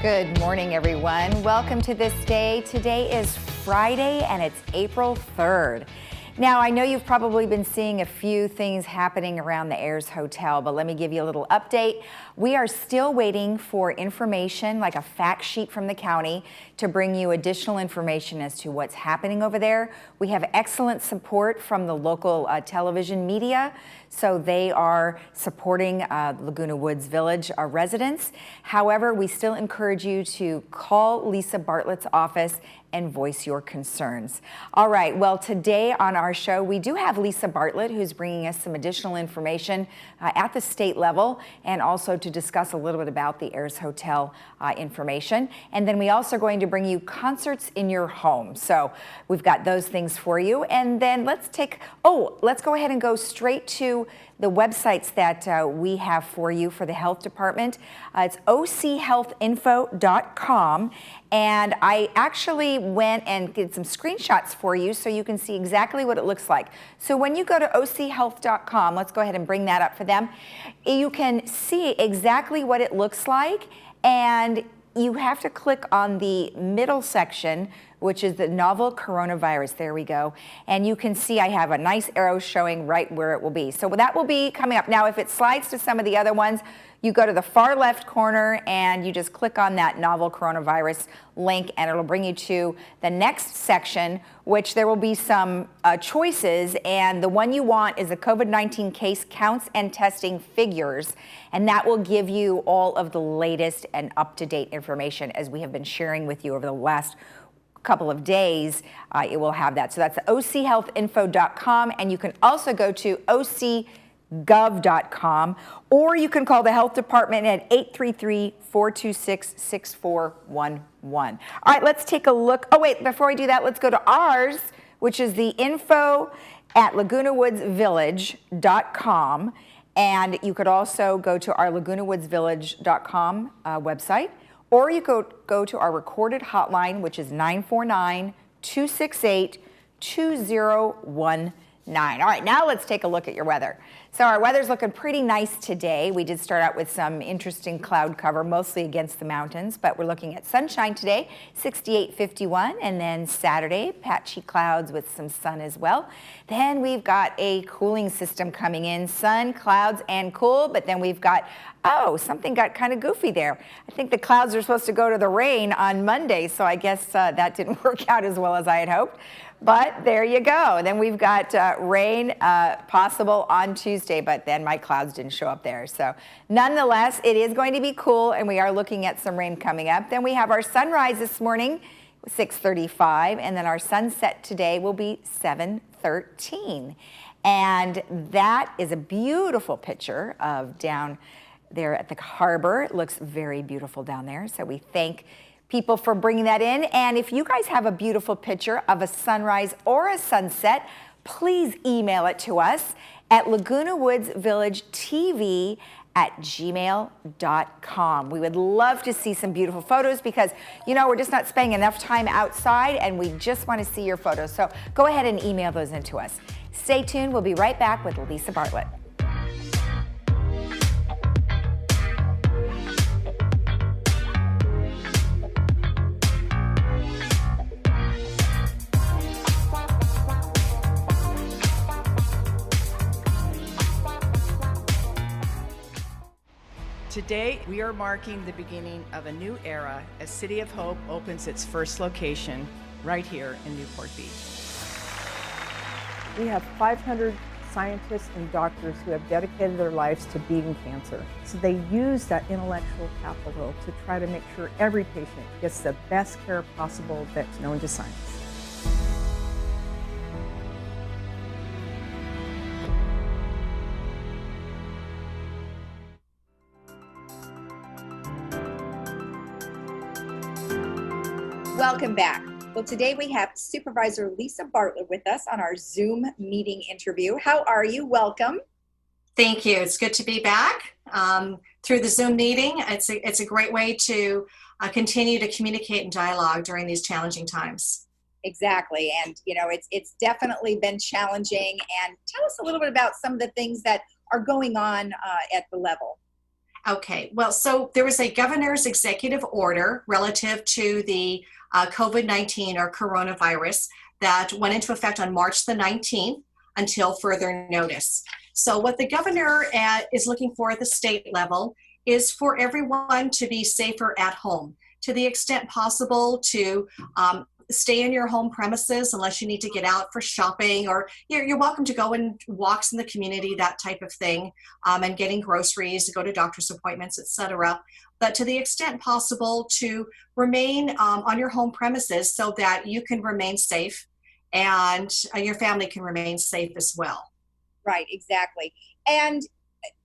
Good morning, everyone. Welcome to This Day. Today is Friday and it's April 3rd. Now, I know you've probably been seeing a few things happening around the Ayers Hotel, but let me give you a little update. We are still waiting for information, like a fact sheet from the county, to bring you additional information as to what's happening over there. We have excellent support from the local television media, so they are supporting Laguna Woods Village residents. However, we still encourage you to call Lisa Bartlett's office and voice your concerns. All right, well, today on our show, we do have Lisa Bartlett, who's bringing us some additional information at the state level, and also to discuss a little bit about the Ayers Hotel information. And then we also are going to bring you concerts in your home. So we've got those things for you. And then let's go ahead and go straight to the websites that we have for you for the health department. It's ochealthinfo.com. And I actually went and did some screenshots for you so you can see exactly what it looks like. So when you go to ochealth.com, let's go ahead and bring that up for them. You can see exactly what it looks like, and you have to click on the middle section, which is the novel coronavirus. There we go. And you can see I have a nice arrow showing right where it will be. So that will be coming up. Now, if it slides to some of the other ones, you go to the far left corner and you just click on that novel coronavirus link, and it'll bring you to the next section, which there will be some choices. And the one you want is the COVID-19 case counts and testing figures. And that will give you all of the latest and up-to-date information as we have been sharing with you over the last couple of days. It will have that. So that's ochealthinfo.com, and you can also go to ocgov.com, or you can call the health department at 833-426-6411. All right, let's take a look. Oh, wait, before we do that, let's go to ours, which is the info at lagunawoodsvillage.com. And you could also go to our lagunawoodsvillage.com website, or you could go to our recorded hotline, which is 949-268-2019. All right, now let's take a look at your weather. So our weather's looking pretty nice today. We did start out with some interesting cloud cover, mostly against the mountains, but we're looking at sunshine today, 68-51, and then Saturday, patchy clouds with some sun as well. Then we've got a cooling system coming in, sun, clouds, and cool, but then we've got, something got kind of goofy there. I think the clouds are supposed to go to the rain on Monday, so I guess that didn't work out as well as I had hoped. But there you go. Then we've got rain possible on Tuesday, but then my clouds didn't show up there. So nonetheless, it is going to be cool, and we are looking at some rain coming up. Then we have our sunrise this morning, 6:35, and then our sunset today will be 7:13. And that is a beautiful picture of down there at the harbor. It looks very beautiful down there, so we thank people for bringing that in. And if you guys have a beautiful picture of a sunrise or a sunset, please email it to us at lagunawoodsvillagetv@gmail.com. We would love to see some beautiful photos because, we're just not spending enough time outside, and we just want to see your photos. So go ahead and email those in to us. Stay tuned. We'll be right back with Lisa Bartlett. Today, we are marking the beginning of a new era as City of Hope opens its first location right here in Newport Beach. We have 500 scientists and doctors who have dedicated their lives to beating cancer. So they use that intellectual capital to try to make sure every patient gets the best care possible that's known to science. Welcome back. Well, today we have Supervisor Lisa Bartlett with us on our Zoom meeting interview. How are you? Welcome. Thank you. It's good to be back through the Zoom meeting. It's a great way to continue to communicate and dialogue during these challenging times. Exactly. And, it's definitely been challenging. And tell us a little bit about some of the things that are going on at the level. Okay, well, so there was a governor's executive order relative to the COVID-19 or coronavirus that went into effect on March the 19th until further notice. So what the governor is looking for at the state level is for everyone to be safer at home, to the extent possible to stay in your home premises unless you need to get out for shopping, or you're welcome to go on walks in the community, that type of thing, and getting groceries, go to doctor's appointments, etc. But to the extent possible to remain on your home premises so that you can remain safe and your family can remain safe as well. Right, exactly. And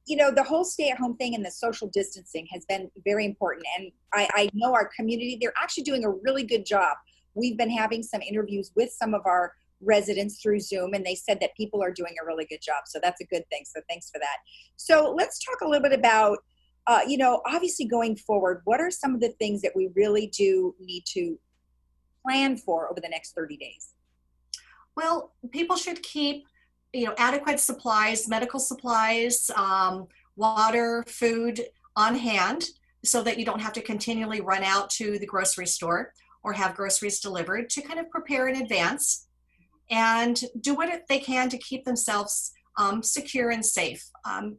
the whole stay-at-home thing and the social distancing has been very important. And I know our community, they're actually doing a really good job. We've been having some interviews with some of our residents through Zoom, and they said that people are doing a really good job. So that's a good thing. So thanks for that. So let's talk a little bit about, obviously going forward, what are some of the things that we really do need to plan for over the next 30 days? Well, people should keep adequate supplies, medical supplies, water, food on hand so that you don't have to continually run out to the grocery store or have groceries delivered, to kind of prepare in advance and do what they can to keep themselves secure and safe.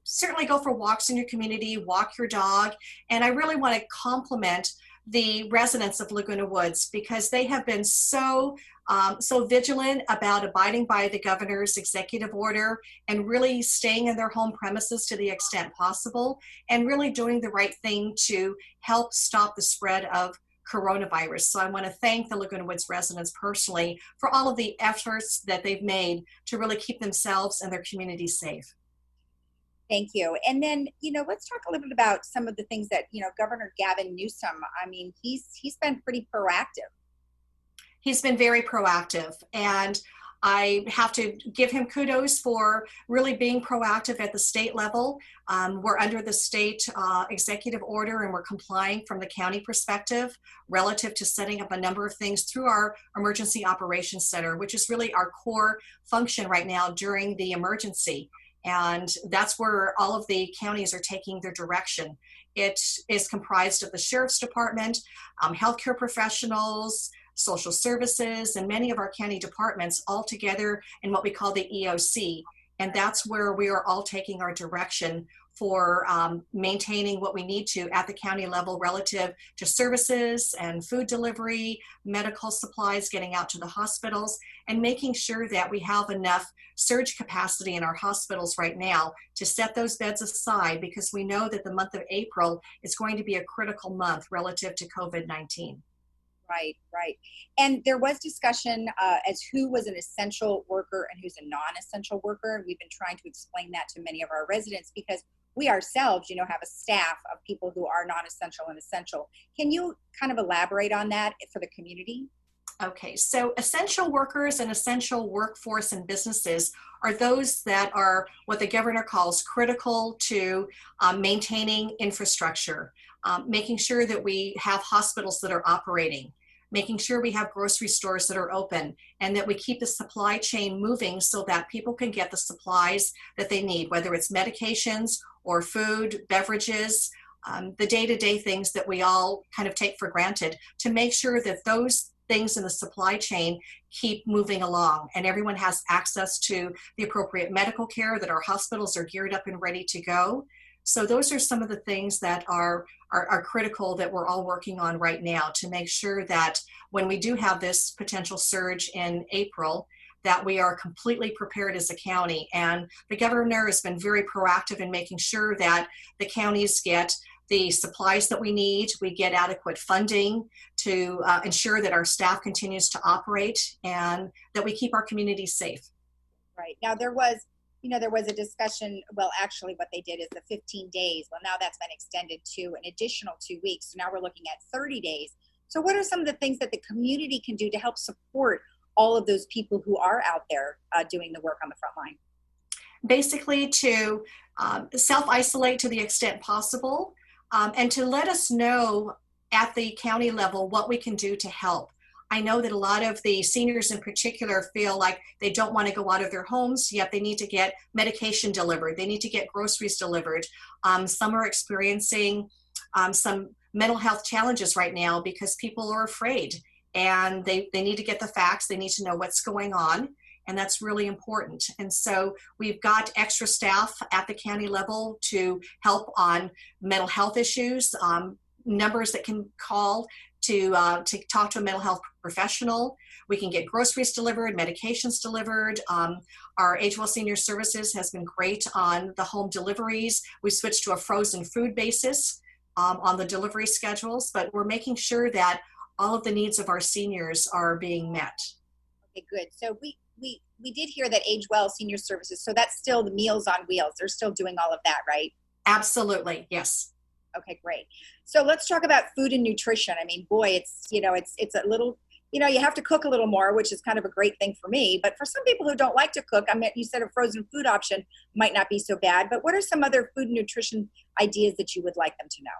Certainly go for walks in your community, walk your dog, and I really want to compliment the residents of Laguna Woods because they have been so vigilant about abiding by the governor's executive order and really staying in their home premises to the extent possible and really doing the right thing to help stop the spread of coronavirus. So I want to thank the Laguna Woods residents personally for all of the efforts that they've made to really keep themselves and their community safe. Thank you. And then, let's talk a little bit about some of the things that, Governor Gavin Newsom, he's been pretty proactive. He's been very proactive, and I have to give him kudos for really being proactive at the state level. We're under the state executive order and we're complying from the county perspective relative to setting up a number of things through our Emergency Operations Center, which is really our core function right now during the emergency. And that's where all of the counties are taking their direction. It is comprised of the Sheriff's Department, healthcare professionals, social services, and many of our county departments all together in what we call the EOC. And that's where we are all taking our direction for maintaining what we need to at the county level relative to services and food delivery, medical supplies, getting out to the hospitals, and making sure that we have enough surge capacity in our hospitals right now to set those beds aside, because we know that the month of April is going to be a critical month relative to COVID-19. Right. And there was discussion as who was an essential worker and who's a non-essential worker. And we've been trying to explain that to many of our residents because we ourselves, have a staff of people who are non-essential and essential. Can you kind of elaborate on that for the community? Okay, so essential workers and essential workforce and businesses are those that are what the governor calls critical to maintaining infrastructure, making sure that we have hospitals that are operating, making sure we have grocery stores that are open, and that we keep the supply chain moving so that people can get the supplies that they need, whether it's medications or food, beverages, the day-to-day things that we all kind of take for granted, to make sure that those things in the supply chain keep moving along and everyone has access to the appropriate medical care, that our hospitals are geared up and ready to go. So those are some of the things that are critical that we're all working on right now to make sure that when we do have this potential surge in April, that we are completely prepared as a county. And the governor has been very proactive in making sure that the counties get the supplies that we need, we get adequate funding to ensure that our staff continues to operate and that we keep our communities safe. Right. Now there was a discussion, well, actually what they did is the 15 days. Well, now that's been extended to an additional 2 weeks. So now we're looking at 30 days. So what are some of the things that the community can do to help support all of those people who are out there doing the work on the front line? Basically to self-isolate to the extent possible, and to let us know at the county level what we can do to help. I know that a lot of the seniors in particular feel like they don't want to go out of their homes, yet they need to get medication delivered. They need to get groceries delivered. Some are experiencing some mental health challenges right now because people are afraid, and they need to get the facts. They need to know what's going on, and that's really important. And so we've got extra staff at the county level to help on mental health issues, numbers that can call to talk to a mental health professional. We can get groceries delivered, medications delivered. Our Age Well Senior Services has been great on the home deliveries. We switched to a frozen food basis on the delivery schedules, but we're making sure that all of the needs of our seniors are being met. Okay, good. So we did hear that Age Well Senior Services, so that's still the Meals on Wheels. They're still doing all of that, right? Absolutely, yes. Okay, great. So let's talk about food and nutrition. I mean, boy, it's a little, you have to cook a little more, which is kind of a great thing for me. But for some people who don't like to cook, I mean, you said a frozen food option might not be so bad, but what are some other food and nutrition ideas that you would like them to know?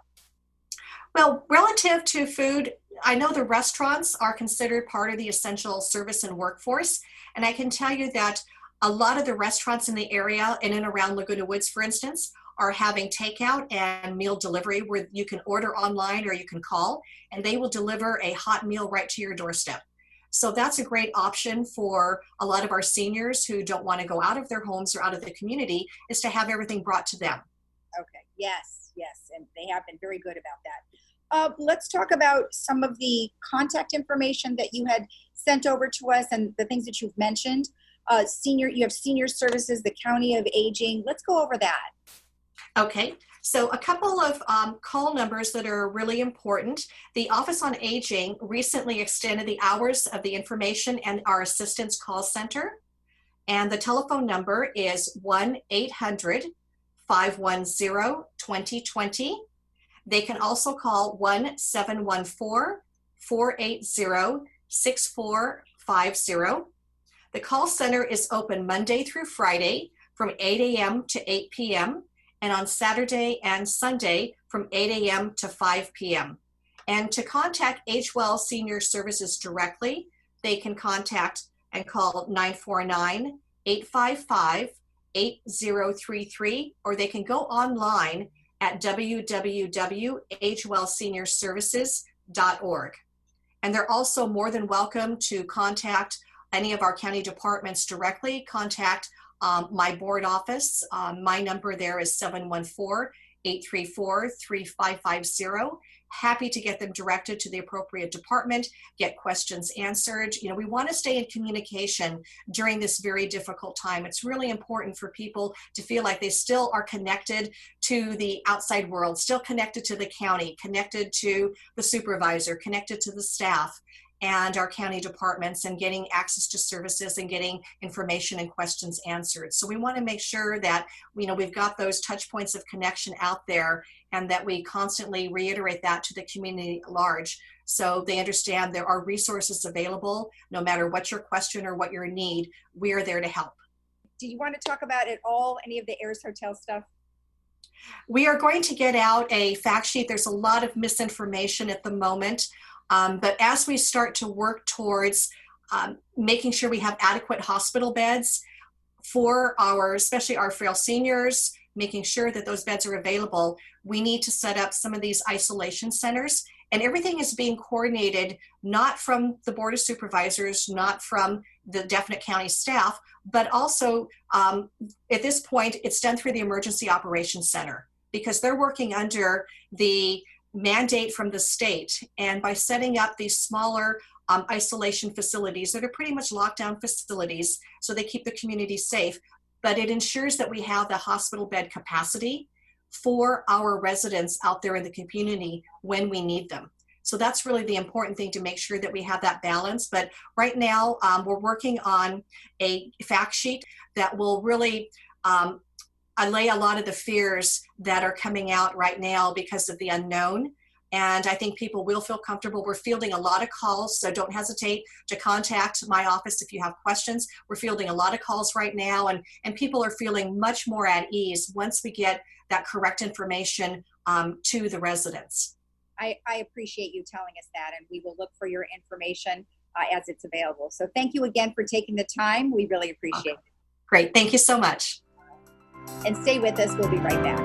Well, relative to food, I know the restaurants are considered part of the essential service and workforce. And I can tell you that a lot of the restaurants in the area in and around Laguna Woods, for instance, are having takeout and meal delivery where you can order online or you can call, and they will deliver a hot meal right to your doorstep. So that's a great option for a lot of our seniors who don't want to go out of their homes or out of the community, is to have everything brought to them. Okay, yes, and they have been very good about that. Let's talk about some of the contact information that you had sent over to us and the things that you've mentioned. You have senior services, the County of Aging. Let's go over that. Okay, so a couple of call numbers that are really important. The Office on Aging recently extended the hours of the information and our assistance call center. And the telephone number is 1-800-510-2020. They can also call 1-714-480-6450. The call center is open Monday through Friday from 8 a.m. to 8 p.m. and on Saturday and Sunday from 8 a.m. to 5 p.m. And to contact Age Well Senior Services directly, they can contact and call 949-855-8033, or they can go online at www.agewellseniorservices.org. And they're also more than welcome to contact any of our county departments directly. Contact my board office. My number there is 714-834-3550. Happy to get them directed to the appropriate department, get questions answered. We want to stay in communication during this very difficult time. It's really important for people to feel like they still are connected to the outside world, still connected to the county, connected to the supervisor, connected to the staff and our county departments, and getting access to services and getting information and questions answered. So we want to make sure that we've got those touch points of connection out there, and that we constantly reiterate that to the community at large, so they understand there are resources available. No matter what your question or what your need, we are there to help. Do you want to talk about at all any of the Ayers Hotel stuff? We are going to get out a fact sheet. There's a lot of misinformation at the moment. But as we start to work towards making sure we have adequate hospital beds for especially our frail seniors, making sure that those beds are available, we need to set up some of these isolation centers. And everything is being coordinated, not from the Board of Supervisors, not from the definite county staff, but also at this point, it's done through the Emergency Operations Center, because they're working under the mandate from the state. And by setting up these smaller isolation facilities that are pretty much lockdown facilities, so they keep the community safe, but it ensures that we have the hospital bed capacity for our residents out there in the community when we need them. So that's really the important thing, to make sure that we have that balance. But right now, we're working on a fact sheet that will really allay a lot of the fears that are coming out right now because of the unknown. And I think people will feel comfortable. We're fielding a lot of calls, so don't hesitate to contact my office if you have questions. We're fielding a lot of calls right now, and people are feeling much more at ease once we get that correct information to the residents. I appreciate you telling us that, and we will look for your information. as it's available. So thank you again for taking the time. We really appreciate it. Great. Thank you so much. And stay with us. We'll be right back.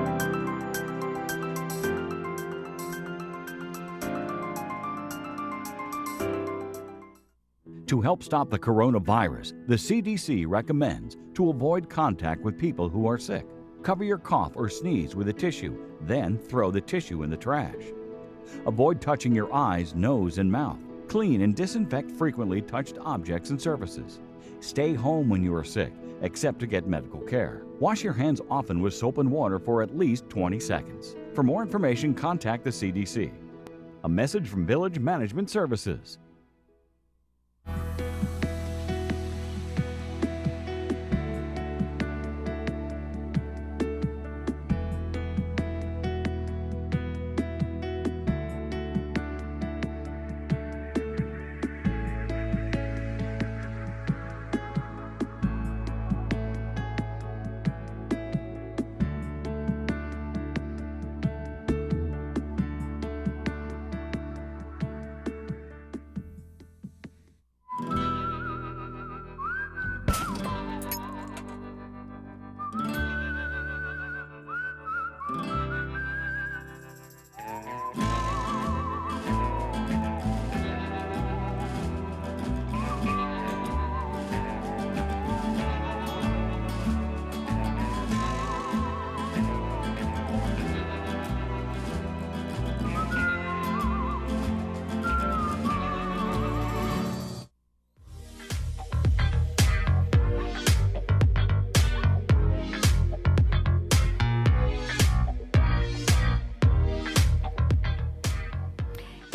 To help stop the coronavirus, the CDC recommends to avoid contact with people who are sick. Cover your cough or sneeze with a tissue, then throw the tissue in the trash. Avoid touching your eyes, nose, and mouth. Clean and disinfect frequently touched objects and surfaces. Stay home when you are sick, except to get medical care. Wash your hands often with soap and water for at least 20 seconds. For more information, contact the CDC. A message from Village Management Services.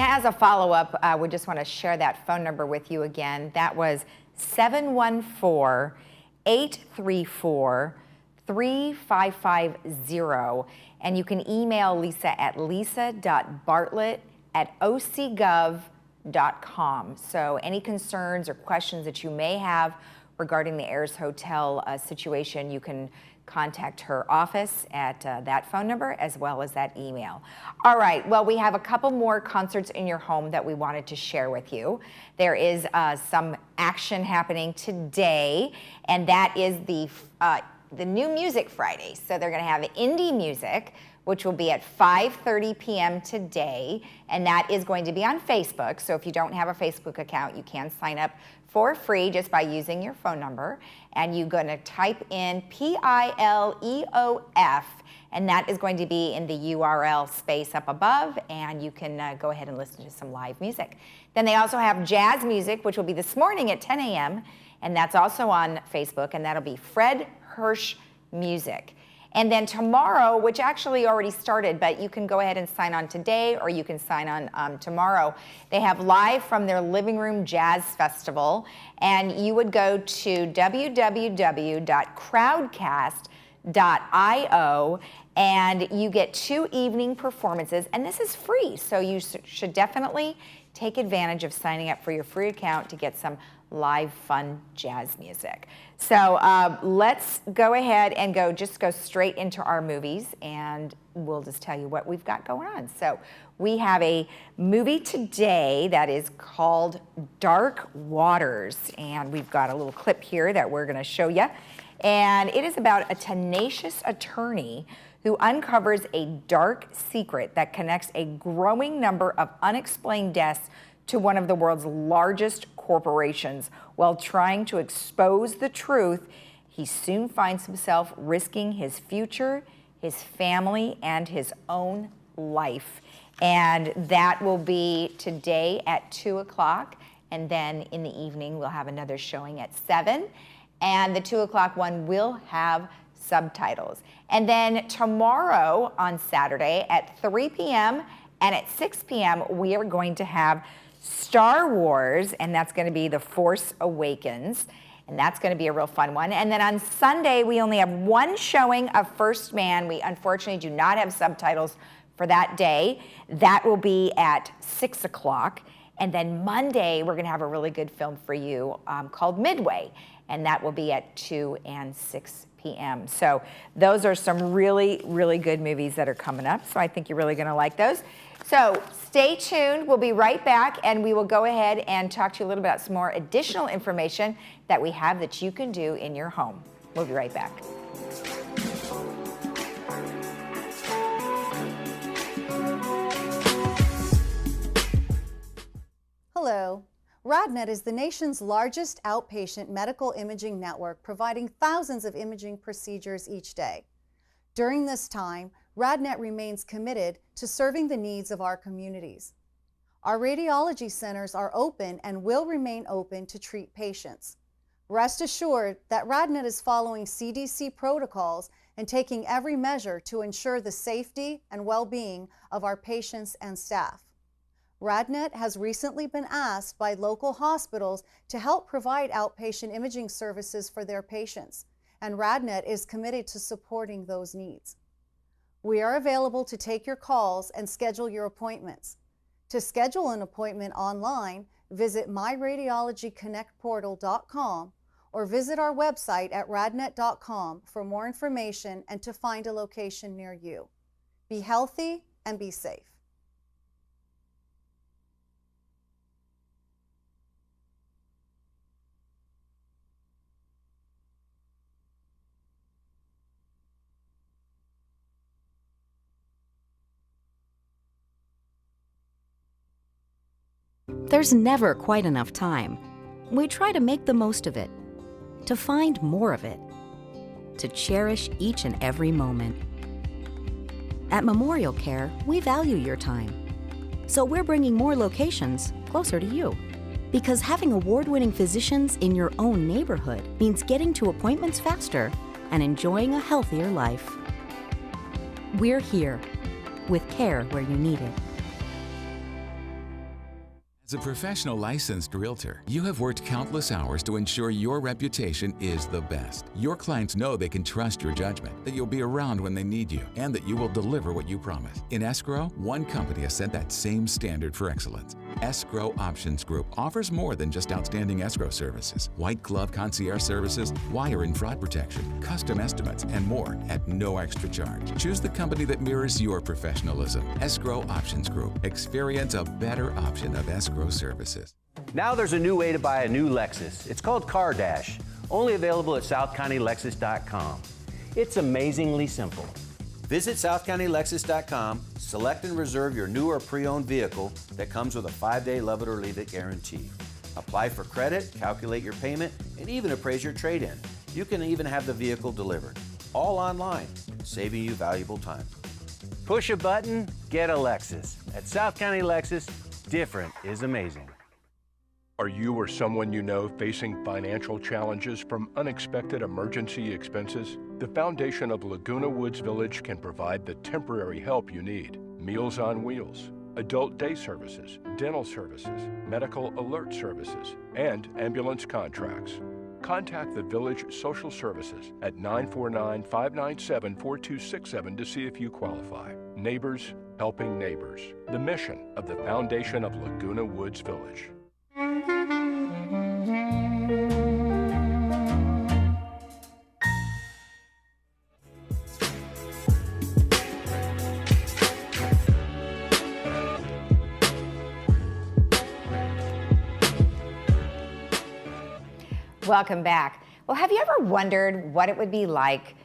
As a follow-up, we just want to share that phone number with you again. That was 714-834-3550. And you can email Lisa at lisa.bartlett@ocgov.com. So any concerns or questions that you may have regarding the Ayers Hotel situation, you can contact her office at that phone number as well as that email. All right, well, we have a couple more concerts in your home that we wanted to share with you. There is some action happening today, and that is the New Music Friday. So they're gonna have indie music, which will be at 5:30 p.m. today, and that is going to be on Facebook. So if you don't have a Facebook account, you can sign up for free just by using your phone number, and you're going to type in PILEOF, and that is going to be in the URL space up above, and you can go ahead and listen to some live music. Then they also have jazz music, which will be this morning at 10 a.m., and that's also on Facebook, and that'll be Fred Hirsch Music. And then tomorrow, which actually already started, but you can go ahead and sign on today or you can sign on tomorrow. They have Live from Their Living Room Jazz Festival, and you would go to www.crowdcast.io, and you get 2 evening performances, and this is free, so you should definitely take advantage of signing up for your free account to get some live fun jazz music. So let's go ahead and go straight into our movies, and we'll just tell you what we've got going on. So we have a movie today that is called Dark Waters, and we've got a little clip here that we're going to show you. And it is about a tenacious attorney who uncovers a dark secret that connects a growing number of unexplained deaths to one of the world's largest corporations. While trying to expose the truth, he soon finds himself risking his future, his family, and his own life. And that will be today at 2 o'clock. And then in the evening, we'll have another showing at 7. And the 2 o'clock one will have subtitles. And then tomorrow on Saturday at 3 p.m. and at 6 p.m., we are going to have Star Wars, and that's going to be The Force Awakens, and that's going to be a real fun one. And then on Sunday, we only have one showing of First Man. We unfortunately do not have subtitles for that day. That will be at 6 o'clock. And then Monday, we're going to have a really good film for you called Midway, and that will be at 2 and 6 p.m. So those are some really, really good movies that are coming up, so I think you're really going to like those. So stay tuned. We'll be right back, and we will go ahead and talk to you a little bit about some more additional information that we have that you can do in your home. We'll be right back. Hello. RadNet is the nation's largest outpatient medical imaging network, providing thousands of imaging procedures each day. During this time, RadNet remains committed to serving the needs of our communities. Our radiology centers are open and will remain open to treat patients. Rest assured that RadNet is following CDC protocols and taking every measure to ensure the safety and well-being of our patients and staff. RadNet has recently been asked by local hospitals to help provide outpatient imaging services for their patients, and RadNet is committed to supporting those needs. We are available to take your calls and schedule your appointments. To schedule an appointment online, visit myradiologyconnectportal.com or visit our website at radnet.com for more information and to find a location near you. Be healthy and be safe. There's never quite enough time. We try to make the most of it, to find more of it, to cherish each and every moment. At Memorial Care, we value your time. So we're bringing more locations closer to you. Because having award-winning physicians in your own neighborhood means getting to appointments faster and enjoying a healthier life. We're here, with care where you need it. As a professional licensed realtor, you have worked countless hours to ensure your reputation is the best. Your clients know they can trust your judgment, that you'll be around when they need you, and that you will deliver what you promise. In escrow, one company has set that same standard for excellence. Escrow Options Group offers more than just outstanding escrow services. White glove concierge services, wire and fraud protection, custom estimates, and more at no extra charge. Choose the company that mirrors your professionalism. Escrow Options Group. Experience a better option of escrow services. Now there's a new way to buy a new Lexus. It's called Car Dash, only available at SouthCountyLexus.com. It's amazingly simple. Visit SouthCountyLexus.com, select and reserve your new or pre-owned vehicle that comes with a 5-day love it or leave it guarantee. Apply for credit, calculate your payment, and even appraise your trade-in. You can even have the vehicle delivered, all online, saving you valuable time. Push a button, get a Lexus. At South County Lexus, different is amazing. Are you or someone you know facing financial challenges from unexpected emergency expenses? The foundation of Laguna Woods Village can provide the temporary help you need. Meals on Wheels, adult day services, dental services, medical alert services, and ambulance contracts. Contact the Village Social Services at 949-597-4267 to see if you qualify. Neighbors helping neighbors. The mission of the foundation of Laguna Woods Village. Welcome back. Well, have you ever wondered what it would be like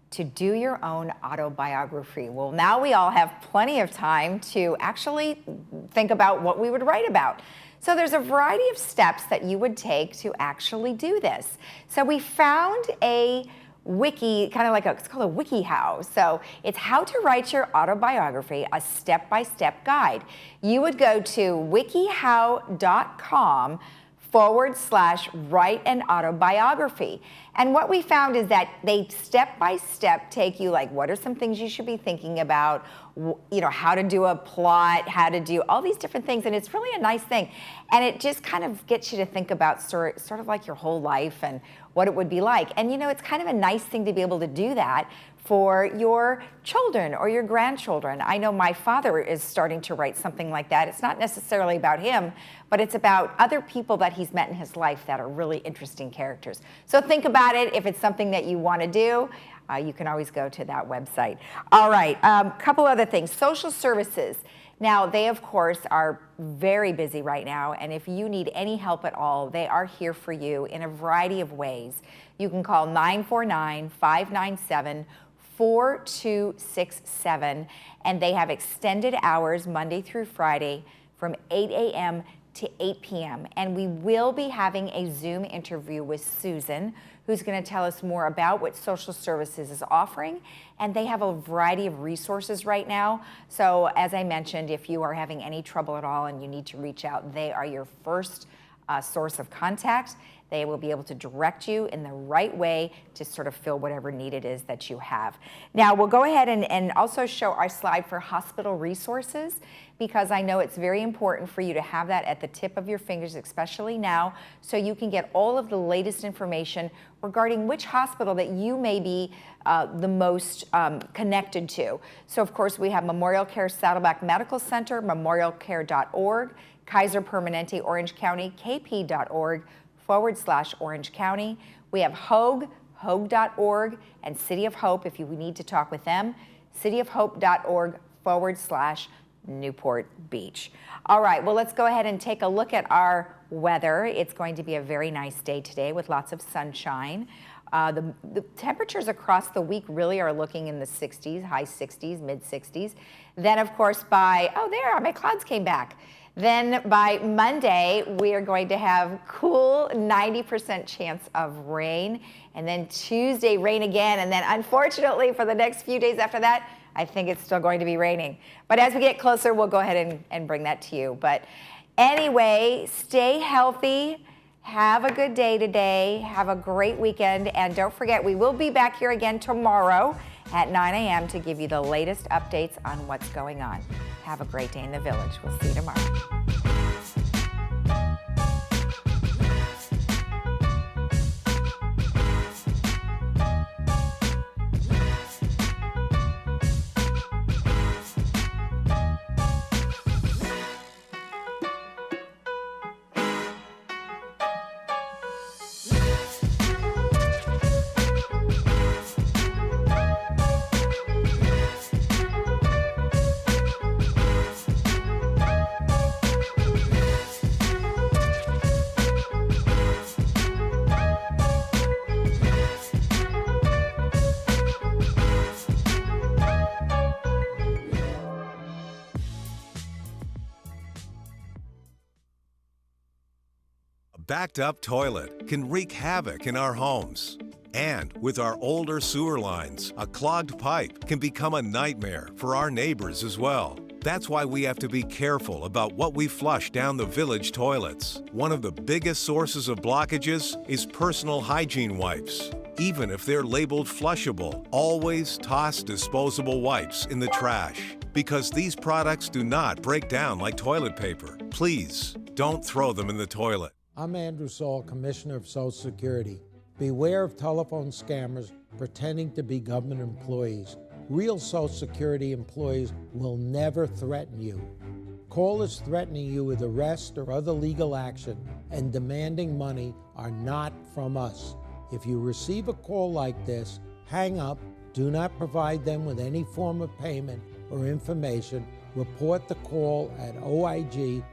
to do your own autobiography? Well, now we all have plenty of time to actually think about what we would write about. So there's a variety of steps that you would take to actually do this. So we found a wiki, kind of like it's called a WikiHow. So it's how to write your autobiography, a step-by-step guide. You would go to wikihow.com/write an autobiography. And what we found is that they step-by-step take you like, what are some things you should be thinking about, you know, how to do a plot, how to do all these different things. And it's really a nice thing. And it just kind of gets you to think about sort of like your whole life and what it would be like. And you know, it's kind of a nice thing to be able to do that for your children or your grandchildren. I know my father is starting to write something like that. It's not necessarily about him, but it's about other people that he's met in his life that are really interesting characters. So think about it. If it's something that you want to do, you can always go to that website. All right, couple other things. Social services. Now, they, of course, are very busy right now, and if you need any help at all, they are here for you in a variety of ways. You can call 949-597-4267, and they have extended hours Monday through Friday from 8 a.m. to 8 p.m. And we will be having a Zoom interview with Susan, who's going to tell us more about what social services is offering. And they have a variety of resources right now. So as I mentioned, if you are having any trouble at all and you need to reach out, they are your first source of contact. They will be able to direct you in the right way to sort of fill whatever need it is that you have. Now, we'll go ahead and also show our slide for hospital resources, because I know it's very important for you to have that at the tip of your fingers, especially now, so you can get all of the latest information regarding which hospital that you may be the most connected to. So, of course, we have Memorial Care Saddleback Medical Center, memorialcare.org, Kaiser Permanente Orange County, kp.org/Orange County. We have Hoag, hoag.org, and City of Hope, if you need to talk with them, cityofhope.org/Newport Beach. All right, well, let's go ahead and take a look at our weather. It's going to be a very nice day today with lots of sunshine. The temperatures across the week really are looking in the 60s, high 60s, mid 60s. Then, of course, by, oh, there, my clouds came back. Then by Monday, we are going to have cool 90% chance of rain. And then Tuesday, rain again. And then unfortunately, for the next few days after that, I think it's still going to be raining. But as we get closer, we'll go ahead and bring that to you. But anyway, stay healthy. Have a good day today. Have a great weekend. And don't forget, we will be back here again tomorrow at 9 a.m. to give you the latest updates on what's going on. Have a great day in the village. We'll see you tomorrow. Backed up toilet can wreak havoc in our homes. And with our older sewer lines, a clogged pipe can become a nightmare for our neighbors as well. That's why we have to be careful about what we flush down the village toilets. One of the biggest sources of blockages is personal hygiene wipes. Even if they're labeled flushable, always toss disposable wipes in the trash, because these products do not break down like toilet paper. Please, don't throw them in the toilet. I'm Andrew Saul, Commissioner of Social Security. Beware of telephone scammers pretending to be government employees. Real Social Security employees will never threaten you. Callers threatening you with arrest or other legal action and demanding money are not from us. If you receive a call like this, hang up, do not provide them with any form of payment or information. Report the call at oig.ssa.gov.